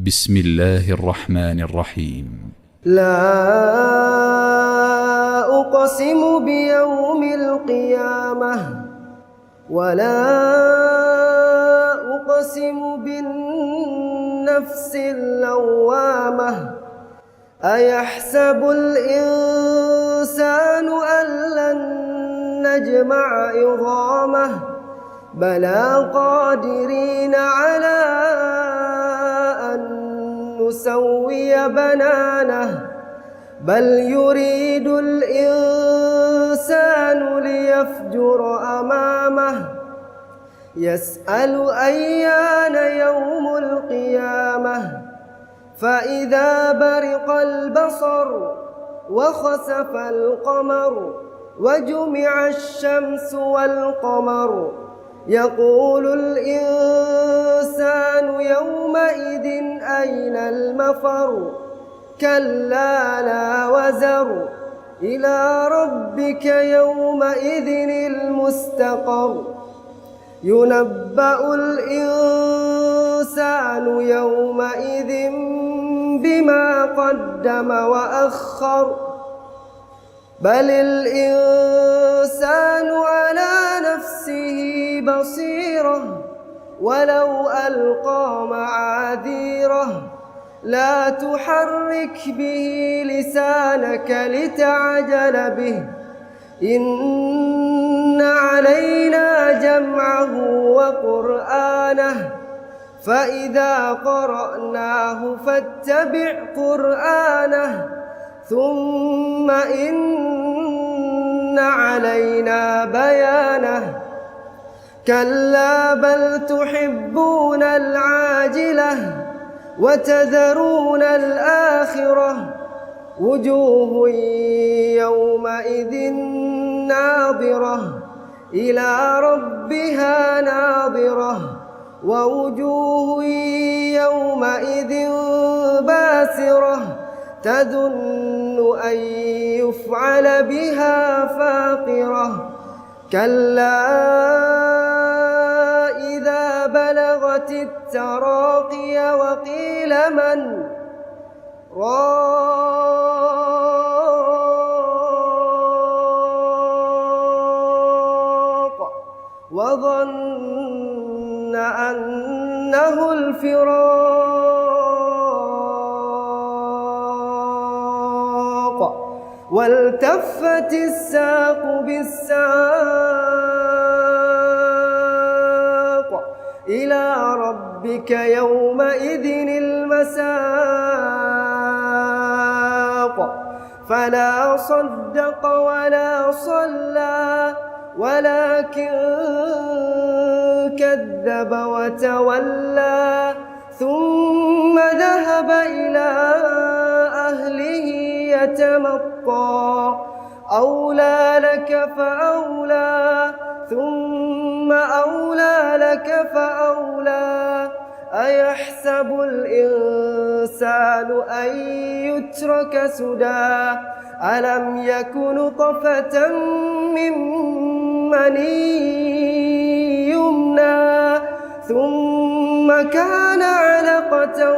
بسم الله الرحمن الرحيم. لا أقسم بيوم القيامة ولا أقسم بالنفس اللوامة أيحسب الإنسان أن لن نجمع عظامه بلى قادرين على أن نسوي بنانه بل يريد الإنسان ليفجر أمامه يسأل أيان يوم القيامة فإذا برق البصر وخسف القمر وجمع الشمس والقمر يقول الإنسان يومئذ أين المفر كلا لا وزر إلى ربك يومئذ المستقر ينبأ الإنسان يومئذ بما قدم وأخر بل الإنسان على نفسه بصيرة ولو ألقى معاذيره لا تحرك به لسانك لتعجل به إن علينا جمعه وقرآنه فإذا قرأناه فاتبع قرآنه ثم إن علينا بيانه كلا بل تحبون العاجلة وتذرون الآخرة وجوه يومئذ ناظرة إلى ربها ناظرة ووجوه يومئذ باسرة تظن أن يفعل بها فاقرة كلا إذا بلغت التراقي وقيل من راق وظن أنه الفراق والتفت الساق بالساق إلى ربك يومئذ المساق فلا صدق ولا صلى ولكن كذب وتولى ثم ذهب إلى أهله يتمطى أولى لك فأولى ثم أولى لك فأولى أيحسب الإنسان أن يترك سدى ألم يك نطفة من مني يمنى ثم كان علقة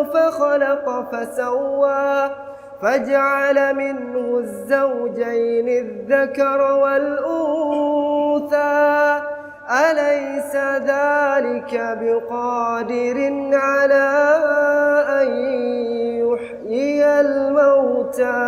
فخلق فسوى فجعل منه الزوجين الذكر والأنثى أليس ذلك بقادر على أن يحيي الموتى